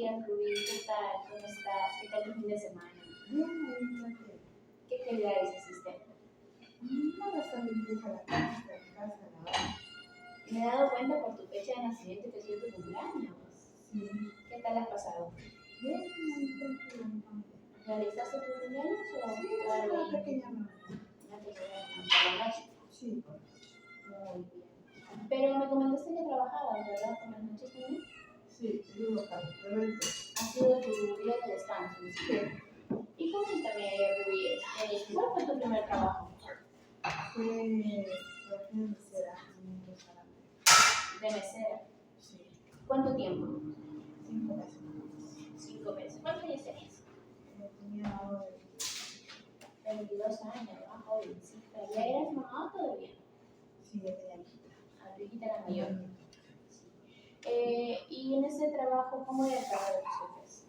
días, Rubí. ¿Qué tal? ¿Cómo estás? ¿Qué tal tu fin de semana? Bien, ahí tranquilo. ¿Qué actividades hiciste? No bastante limpieza la casa, lavar. Me he dado cuenta por tu fecha de nacimiento que ha sido tu cumpleaños. Sí. ¿Qué tal has pasado? Bien, ahí tranquilo, mi familia. ¿Realizaste tu cumpleaños o Sí, fue es una algo pequeña mano. una pequeña por la noche? Sí, Muy bien. Pero me comentaste que trabajabas, ¿verdad? ¿Por las noches también? sí, yo local, pero Ha sido tu día de descanso, ¿no? sí, Y coméntame, Rubí, ¿cuál fue tu primer trabajo? fue trabajé de mesera en un restaurante. De mesera. Sí, ¿Cuánto tiempo? 5 meses. 5 meses. ¿Cuántos años tenías? Tenía ahora 22 años, ¿no? Jovencita. ¿Ya eras mamá todavía? sí, ya tenía hijita. Ah, tu hijita era mayor. Sí. Y en ese trabajo, ¿cómo era el trabajo de tus jefes?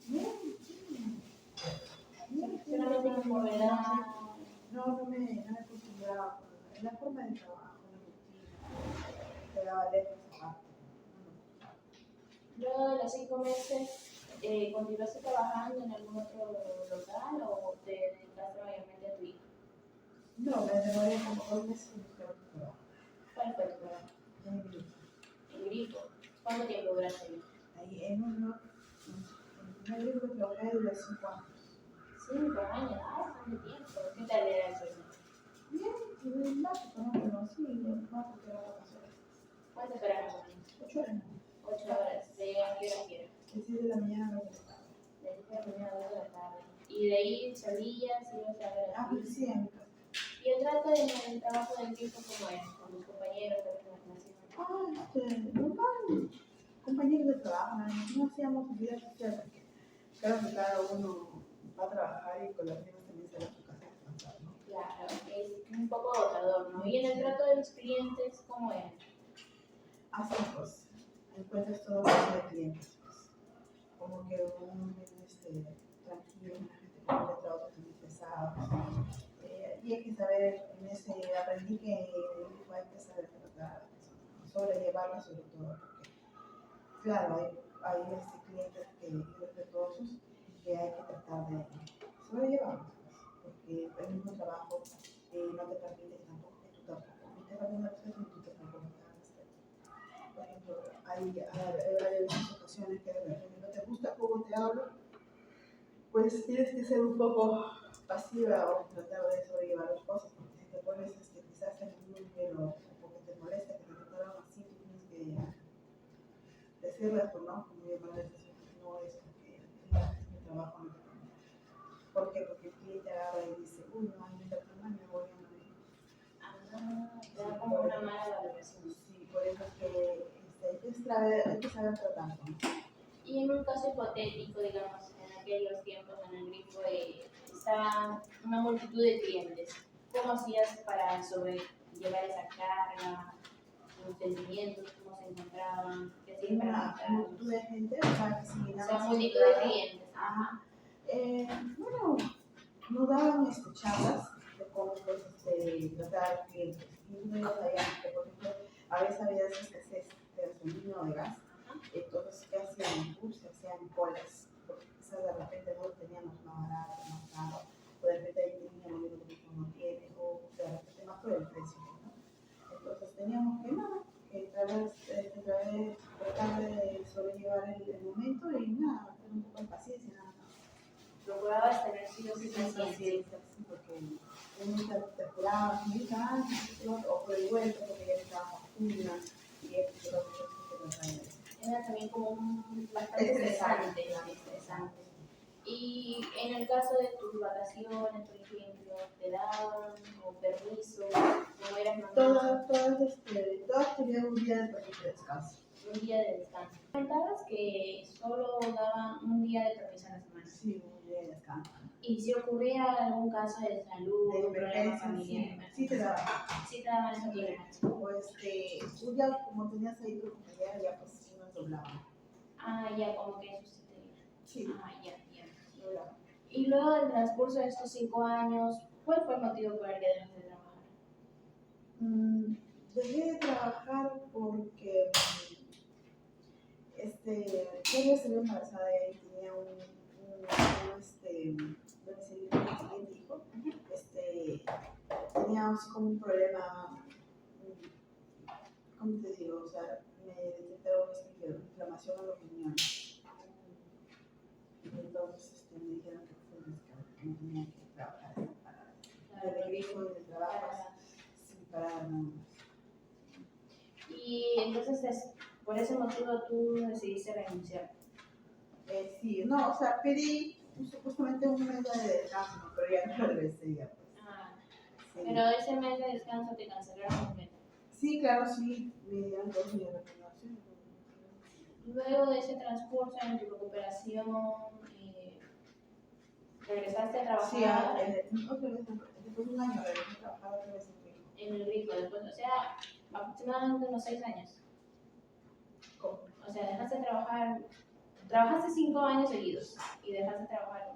Bien, bien. Solamente por la edad. No me acostumbraba con la forma de trabajo, la rutina, te daba lejos aparte. Luego de los 5 meses, ¿continuaste trabajando en algún otro local o te dedicaste mayormente a tu hija? No, me demoré como 2 meses en buscar otro trabajo. ¿Cuál fue tu trabajo? En mi vida. En Grifo. ¿Cuánto tiempo duraste ahí? Ahí en el primer libro que trabajé duré 5 años. 5 años, bastante tiempo. ¿Qué tal era el sueldo? Bien, y básico, ¿no? Pero sí, más porque era vacaciones. ¿Cuántas horas más o menos? 8 horas. 8 horas. ¿De a qué hora a qué hora? De 6 de la mañana a 2 de la tarde. De 7 de la mañana a 2 de la tarde. Y de ahí salías, ibas a ver a Pues sí, en mi casa. ¿Y el trato en el trabajo del equipo cómo es? Con tus compañeros de organización. Normal, compañeros de trabajo, no hacíamos vida social porque claro que cada uno va a trabajar y con las mismas también se va a su casa a descansar, ¿no? Claro, es un poco agotador, ¿no? Y en el trato de los clientes, ¿cómo es? Así pues, encuentras todo tipo de clientes, pues. Como que uno viene tranquilo, una gente que no le trata otros muy pesados. Y hay que saber, aprendí que hay que saber tratar a las personas, sobrellevarlas sobre todo, porque claro, hay clientes que irrespetuosos que hay que tratar de sobrellevarlos, pues, porque el mismo trabajo no te permite que tampoco, que tú tampoco, ni te falta respeto ni tú tampoco te das respeto. Por ejemplo, hay algunas ocasiones que de repente no te gusta cómo te hablo, pues tienes que ser un poco pasiva o tratar de sobrellevar las cosas, porque si te pones quizás en un número o porque te molesta que te trataron así, tú tienes que decirles, pues no, como llamar la atención, no es porque es mi trabajo, no te permite. ¿Por qué? Porque el cliente agarra y dice, uy, no, me tratan mal, me voy a morir. Te da como una mala valoración. Sí, por eso es que hay que saber tratar, ¿no? Y en un caso hipotético, digamos, en aquellos tiempos en el Grifo estaba una multitud de clientes, ¿cómo hacías para sobrellevar esa carga, los sentimientos, cómo se encontraban, qué hacías para Una manejarlos? multitud de gente, o sea, que si O sea, multitud de clientes. Ajá. Bueno, nos daban charlas de cómo pues, tratar a los clientes. Y no sabíamos que, por ejemplo, a veces había escasez de gasolina o de gas. Entonces, ¿qué hacían? Se hacían colas, porque quizás de repente no teníamos más barato, más caro, o de repente ahí teníamos lo que no tiene, o de repente más por el precio, ¿no? Entonces teníamos que nada, tratar de sobrellevar el momento y nada, tener un poco de paciencia, nada más. Procurabas tener sí o sí paciencia. Sí, porque te apurabas, o por el vuelto, porque ya estaba factura, y eso es lo que traía. Era también como bastante estresante. Y en el caso de tus vacaciones, por ejemplo, ¿te daban o permiso? ¿Cómo eras mamá? Todas tenían un día de permiso de descanso. Un día de descanso. Comentabas que solo daban un día de permiso a la semana. Sí, un día de descanso. ¿Y si ocurría algún caso de salud, de un problema emergencia, familiar? sí te daban. Sí te daban esa tolerancia. Pues tú ya, como tenías ahí tu compañera, ya pues sí nos doblaban. Ah, ya, como que eso sí te... Sí. Ah, ya. Doblaban. Y luego del transcurso de estos 5 años, ¿cuál fue el motivo por el que dejaste de trabajar? Dejé de trabajar porque ella salió embarazada y tenía siguiente hijo. Tenía así como un problema, ¿cómo te digo? O sea, me detectaron inflamación a los riñones. Y entonces me dijeron que fue un descanso, que no tenía que trabajar del grifo y del trabajo sin parar nada más. Y entonces, por ese motivo tú decidiste renunciar. Sí, no, o sea, pedí supuestamente un mes de descanso, ¿no? Pero ya no regresé ya. Pues. Sí. Pero ese mes de descanso te cancelaron completo. Sí, claro, sí, me dieron 2 días de recuperación. Luego de ese transcurso en tu recuperación, regresaste a trabajar. Sí, otra vez, después de un año regresé a trabajar otra vez en el grifo. Después, o sea, aproximadamente unos 6 años. ¿Cómo? O sea, dejaste de trabajar. Trabajaste 5 años seguidos y dejaste de trabajar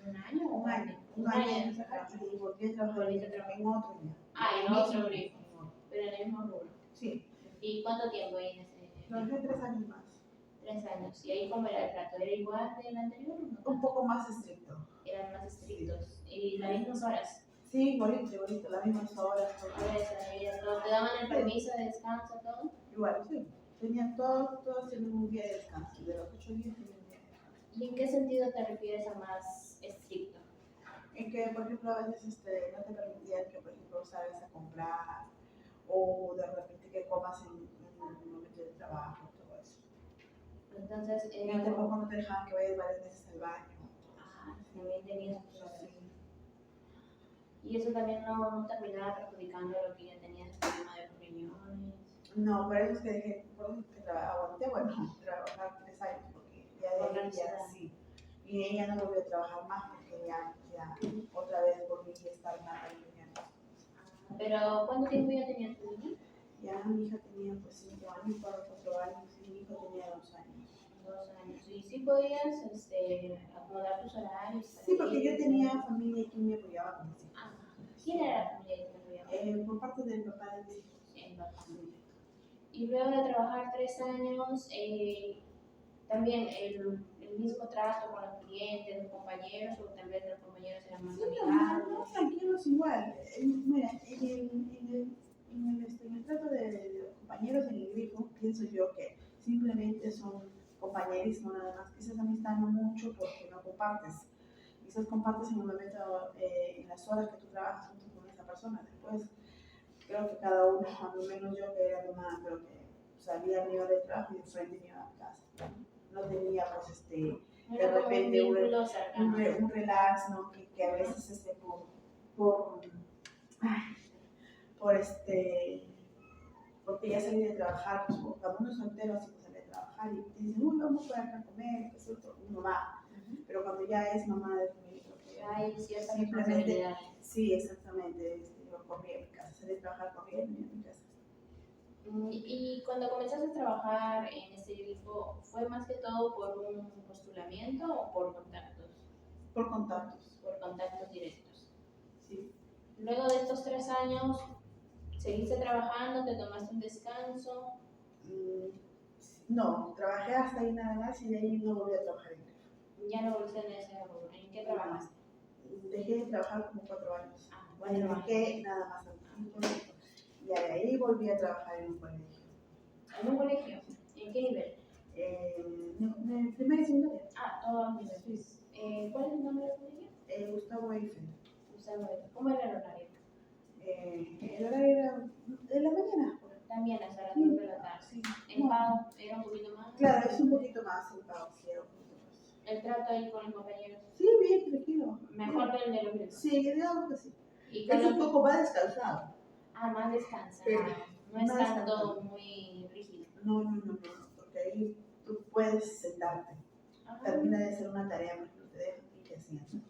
un año o un año y volví a trabajar en otro día. En otro grifo, pero en el mismo rubro. Sí. ¿Y cuánto tiempo ahí en ese? Trabajé 3 años más. 3 años. ¿Y ahí cómo era el trato? ¿Era igual del anterior? ¿No? Un poco más estricto. Eran más estrictos. ¿Y las mismas horas? Sí, igualito, las mismas horas. ¿Te daban el permiso de descanso, todo? Igual, sí. Todos tenían un día de descanso. De los 8 días tenían un día de descanso. ¿Y en qué sentido te refieres a más estricto? En que, por ejemplo, a veces no te permitían que, por ejemplo, salgas a comprar o de repente que comas en un momento de trabajo, todo eso. Entonces, y tampoco no te dejaban que vayas varias veces al baño. También tenías tus horas. Sí. Y eso también no terminaba perjudicando lo que ya tenías el problema de los riñones. No, por eso es que dejé, por eso es que aguanté, trabajar 3 años, porque ya de ahí ya sí. Y ella no volvió a trabajar más porque ya otra vez volví a estar mal en riñones. Pero ¿cuánto tiempo ya tenía tu hija? Ya mi hija tenía pues 5 años, 4 años, y mi hijo tenía 2 años. 2 años. ¿Y sí podías acomodar tus horarios? Sí, porque yo tenía familia que me apoyaba con mis hijos. ¿Quién era la familia que te apoyaba? Por parte del papá de mis hijos. El papá. Y luego de trabajar 3 años, también el mismo trato con los clientes, los compañeros, o tal vez los compañeros eran más amigables. No, tranquilos igual. Mira, en el trato de los compañeros en el grifo, pienso yo que simplemente son compañerismo nada más. Quizás amistad no mucho porque no compartes. Quizás compartes en un momento, en las horas que tú trabajas junto con esa persona. Después, creo que cada uno, al menos yo que era mamá, creo que salía, me iba del trabajo y de frente me iba a casa. No tenía, pues, de repente un relax, ¿no? Que a veces porque ya salí de trabajar, pues, cuando uno es soltero así pues sale de trabajar y te dicen, uy, vamos para acá a comer, que es otro, uno va. Pero cuando ya es mamá de familia, hay cierta simplemente, sí, exactamente, yo corría a mi casa, salí de trabajar corriendo y a mi casa. Y cuando comenzaste a trabajar en este grifo, ¿fue más que todo por un postulamiento o por contactos? Por contactos. Por contactos directos. Sí. Luego de estos 3 años, ¿seguiste trabajando? ¿Te tomaste un descanso? No, trabajé hasta ahí nada más y de ahí no volví a trabajar en grifo. Ya no volviste en ese rubro. ¿En qué trabajaste? Dejé de trabajar como 4 años. Bueno, dejé nada más y de ahí volví a trabajar en un colegio. ¿En un colegio? ¿En qué nivel? En primaria y secundaria. Todos los niveles. ¿Cuál es el nombre del colegio? Gustavo Eiffel. Gustavo Eiffel. ¿Cómo era el horario? El horario era de la mañana. También hasta las 2 de la tarde. Sí. ¿El pago era un poquito más? Claro, es un poquito más el pago, sí, era un poquito más. ¿El trato ahí con los compañeros? Sí, bien, tranquilo. ¿Mejor que el de los grifos? Sí, digamos que sí. ¿Y es un poco más descansado. Más descansado. No es tanto muy rígido. No, porque ahí tú puedes sentarte. Termina de hacer una tarea, pero te dejan y te sientas.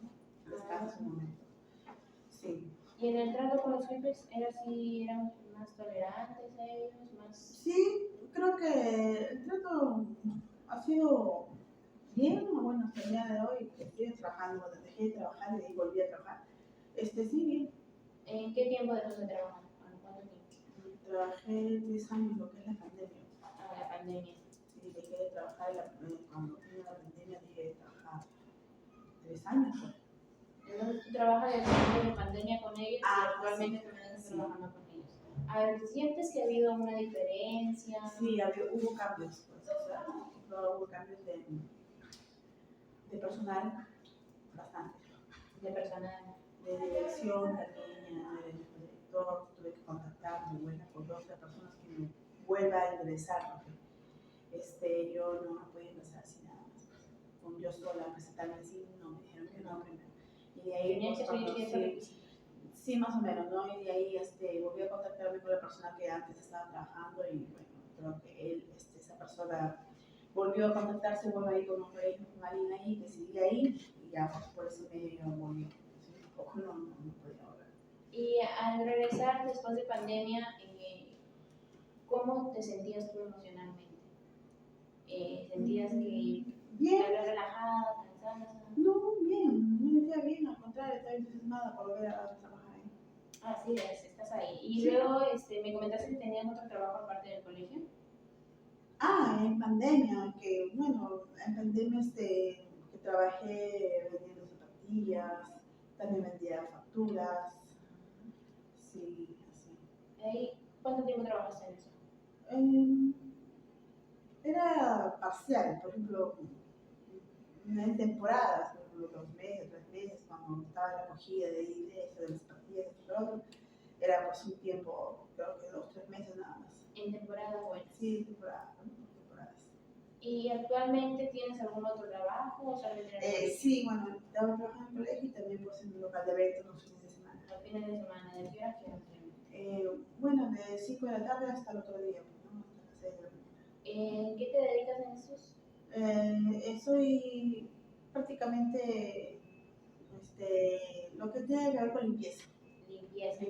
Descansas un momento. Sí. ¿Y en el trato con los jefes eran más tolerantes ellos? Más... Sí, creo que el trato ha sido bien, bueno, hasta el día de hoy, que estoy trabajando, cuando dejé de trabajar y volví a trabajar. Sí, bien. ¿En qué tiempo dejaste de trabajar? ¿Cuánto tiempo? Trabajé 10 años, lo que es la pandemia. La pandemia. Sí, dejé dejé de trabajar, cuando vino la pandemia, dejé de trabajar 3 años. Entonces, tú trabajas desde antes de pandemia con ellos y actualmente Sí, también estás sí. trabajando con ellos. A ver, ¿sientes que ha habido una diferencia? Sí, hubo cambios, pues, o sea, no, hubo cambios de personal, bastante. De personal. De dirección también, del director, tuve que contactar de vuelta con 12 personas que me vuelva a ingresar, porque yo no podía ingresar así nada más. Con yo sola presentarme así, no, me dijeron que no primero. Y de ahí, Tenían que pues, seguir ciertos requisitos. sí, más o menos, ¿no? Y de ahí volví a contactarme con la persona que antes estaba trabajando y bueno, creo que esa persona volvió a contactarse, vuelvo ahí con alguien ahí que seguía ahí y ya, pues por eso me volvió. Ojo, no podía hablar. Y al regresar después de pandemia, ¿cómo te sentías tú emocionalmente? ¿Sentías que Bien. estabas relajada, cansada? No, bien, me sentía bien, al contrario, estaba entusiasmada por volver a trabajar ahí. Así es, estás ahí. Y Sí. luego me comentaste que tenías otro trabajo aparte del colegio. En pandemia, que bueno, en pandemia que trabajé vendiendo zapatillas, también vendía facturas, sí, así. ¿Cuánto tiempo trabajaste en eso? Era parcial, por ejemplo, en temporadas, por ejemplo, 2 meses, 3 meses, cuando estaba en la acogida de eso, de las zapatillas, de lo otro, era pues un tiempo, creo que 2, 3 meses nada más. En temporada buena. Sí, temporadas. ¿Y actualmente tienes algún otro trabajo o solamente en el colegio? Sí, bueno, estaba trabajando en el colegio y también pues en un local de eventos los fines de semana. Los fines de semana, ¿de qué hora a qué hora? Bueno, de 5 de la tarde hasta el otro día, ¿no? Hasta las 6 de la mañana. ¿En qué te dedicas en estos? Soy prácticamente lo que tiene que ver con limpieza. Limpieza.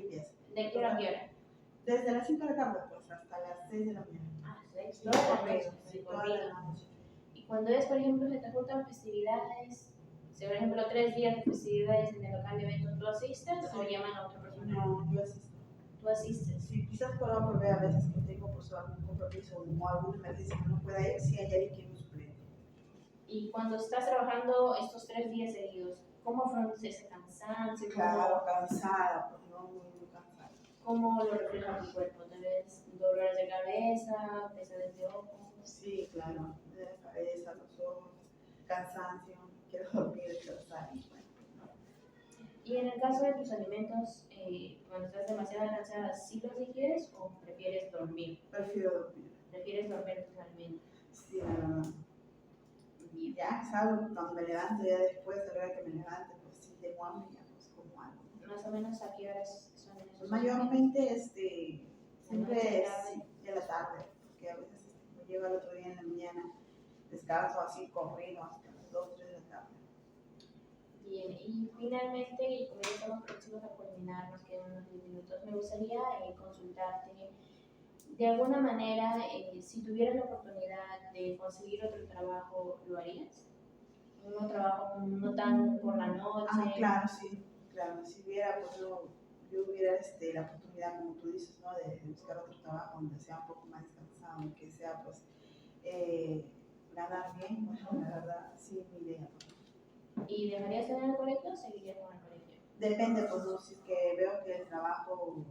¿De qué hora a qué hora? Desde las 5 de la tarde pues hasta las 6 de la mañana. Ah, 6, Sí, toda la noche. Y cuando es, por ejemplo, se te juntan festividades, si por ejemplo 3 días de festividades en el local de eventos, ¿tú asistes o llaman a otra persona? No, yo asisto. ¿Tú asistes? Sí, quizás pueda volver a veces que tengo pues algún compromiso o alguna emergencia que no pueda ir, si hay alguien que me suplente. Y cuando estás trabajando estos 3 días seguidos, ¿cómo afrontas ese cansancio? Claro, cansada, pues no, muy cansada. ¿Cómo lo refleja tu cuerpo? ¿Te ves dolores de cabeza, pesadez de ojos? Sí, claro, de la cabeza, los ojos, cansancio, quiero dormir, descansar. Y en el caso de tus alimentos, cuando estás demasiado cansada, ¿sí los digieres o prefieres dormir? Prefiero dormir. ¿Prefieres dormir tus alimentos? Sí, la verdad. Bien. Ya salgo, cuando me levanto, ya después de la hora que me levante, pues si tengo hambre, ya pues como algo. Más o menos a qué horas son esos Mayormente, siempre es tarde. de la tarde, porque a veces me llego al otro día en la mañana, descanso así corriendo hasta las 2, 3 de la tarde. Bien, y finalmente, y como ya estamos próximos a culminar, nos quedan unos 10 minutos, me gustaría consultarte, de alguna manera, si tuvieras la oportunidad de conseguir otro trabajo, ¿lo harías? Un trabajo no tan por la noche. Claro, sí, claro, si hubiera, pues yo hubiera la oportunidad, como tú dices, ¿no? de buscar otro trabajo donde sea un poco más descansado, que sea, pues, ganar bien, bueno, la verdad, sí es mi idea. ¿Y dejarías en el colegio o seguirías con el colegio? Depende, pues, ¿no? Si es que veo que el trabajo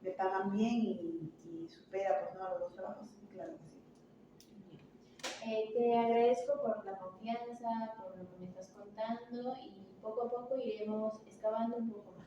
me pagan bien y supera, pues, ¿no? Los dos trabajos, sí, claro que sí. Te agradezco por la confianza, por lo que me estás contando y poco a poco iremos excavando un poco más.